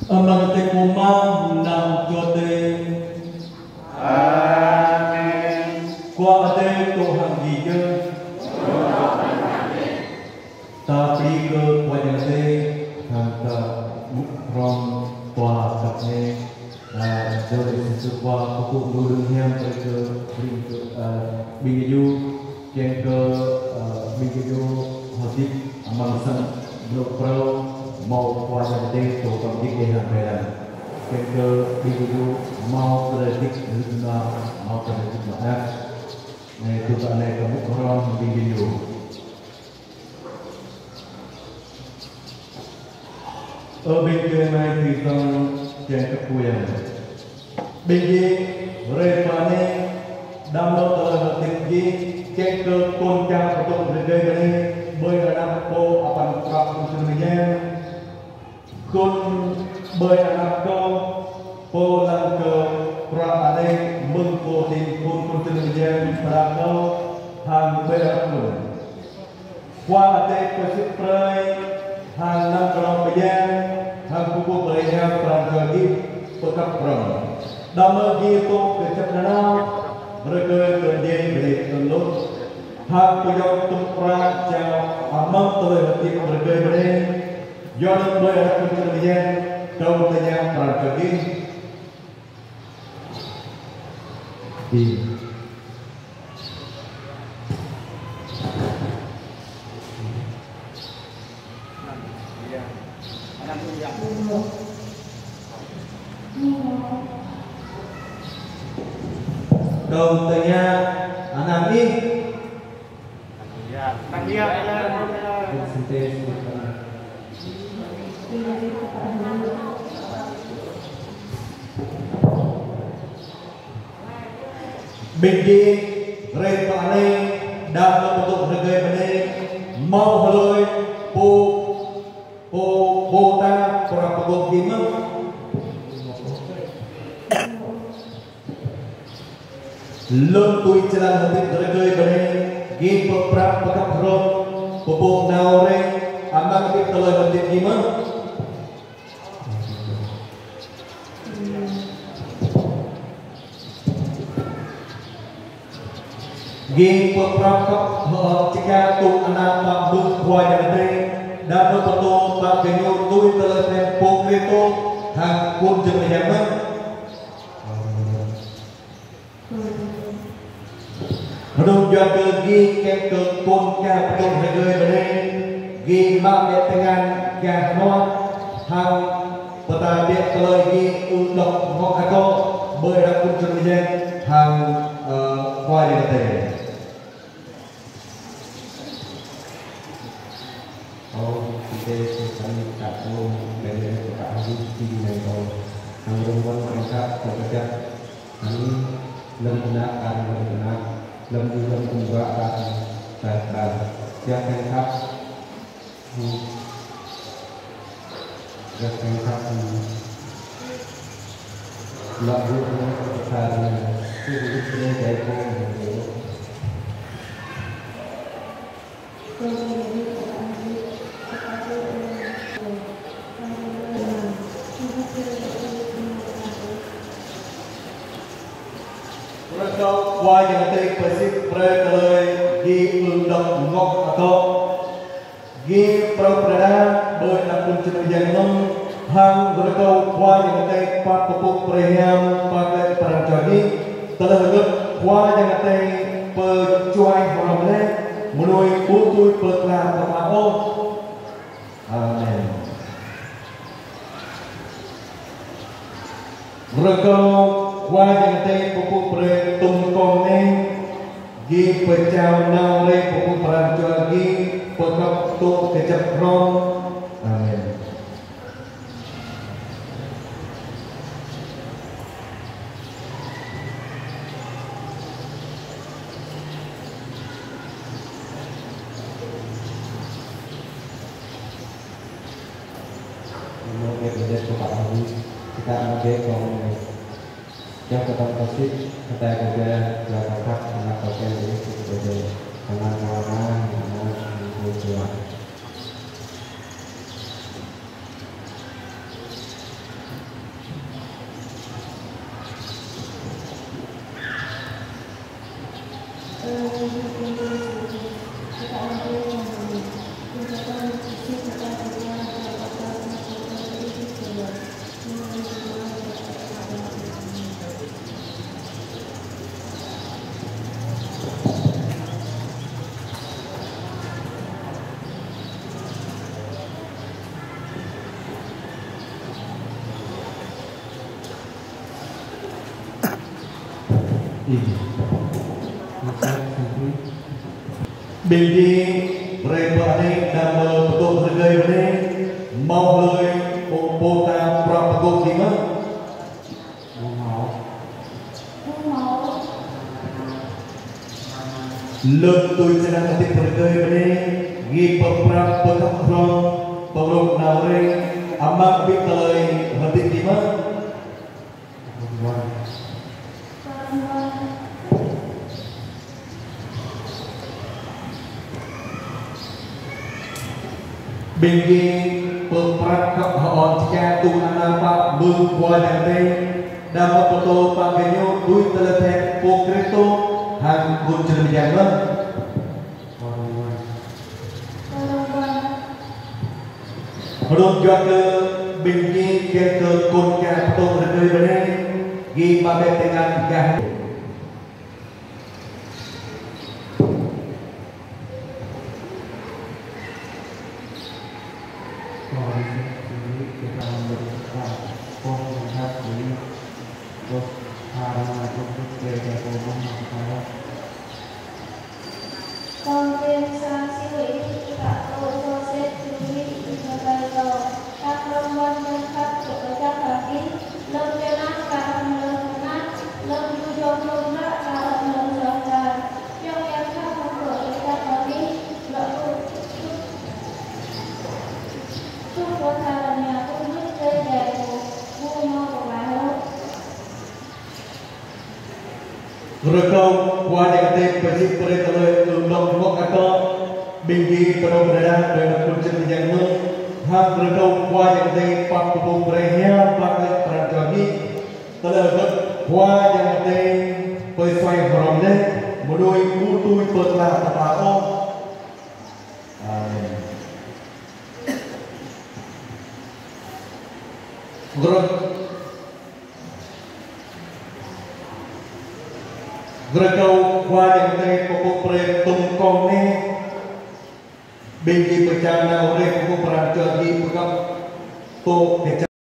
Aman te kumam nam jote. Amen. Qua ate Tuhan Yesus. Tapi ke wajah te hanta rom tua kapne dari sebuah buku burung yang ke bingju yang ke bingju hotik amalsan blokro mau wajah te to kapdik yang beran yang ke bingju mau terdik dunia mau terdik maaf itu tak naik kamu orang bingju. Ở bên kia này thì con chèn các quyền bên kia rê và nê đam lô tờ hợp tình gì chèn cơ con trang của tôi rê gây bên này bơi ra đam cô ở bàn trọc của chúng mình nha con bơi ra đam cô cô lần cơ ra ở đây mừng cô thì con chúng mình nha ra cô hàng bơi ra đam qua ở đây có sức rơi hàng năm còn bây giờ hàng buku belajar perang lagi pekat perang. Dama gitu kecepatan mereka kerja beri tolong. Hak pejawat tempat jauh amat terhati mereka beri. Jangan boleh aku kerja daun tanya perang lagi. Đầu tanya anak ini. Bagi mereka ini dapat untuk negara ini mau halui ta para pegawai gimana? Lương tui jalan hati tergay bani gim peprak pekat rom pupuk naure amak hati telai hati gimana? Gim peprak jika tu anak pak buk kuai hati dapat betul pak genyo tui telai tempo krito hang kun jemnya. Menung jual ke ke pun ke betul negeri beri gi mak dia dengan yang non hang petani kalau gi untuk ngok atau berakun cermin hang kuai nanti. Oh kita kami tak tahu dari tak habis di negara hang rumah mereka bekerja kami lembaga lâm du lâm cùng vợ và gia cảnh khác gia cảnh khác lợi dụng và sử dụng cái công qua yang tadi persib perkelai di undang ngok atau di perperada berakun cenderung nom hang berkau qua yang tadi pak pupuk perayaan pakai perancangan telah lut qua yang tadi percuai malamnya menui putui perkelar permao. Amin. Berkau qua yang tadi pupuk perayaan tumkong ni di pecah nang le pupuk perancuan lagi pekap tu kecap rom. Amin. Kita ambil yang tetap kasih kita juga berangkat anak hotel ini sebagai dengan warna tujuan. Biji mereka ini nama betul harga ini mauเลยโปตามปรับประกอบดีมั้ยเลิกตัวชนะติดประกอบนี้กีบปรับประกอบครองประกอบนาเรอามักบิดเลยหัดดีมั้ยBinggi pemperat kehon jika Tuhan nampak berbuat yang baik dapat foto panggilnya duit teletek pokreto hang kunci menjaga menurut juga binggi ke kunci foto berdiri benih gimana dengan gah Rekau wajah teh pasti perintah lulung mok atau binggi penuh berada dengan kunci menjangmu hak rekau wajah teh pak pupung berehnya pakai perancangi terlebih wajah teh pesuai horomnya menui kutui petlah tapao Gerakau wajah teh pokok perhitung kong ni bingki bercanda oleh pokok perancangi pekap to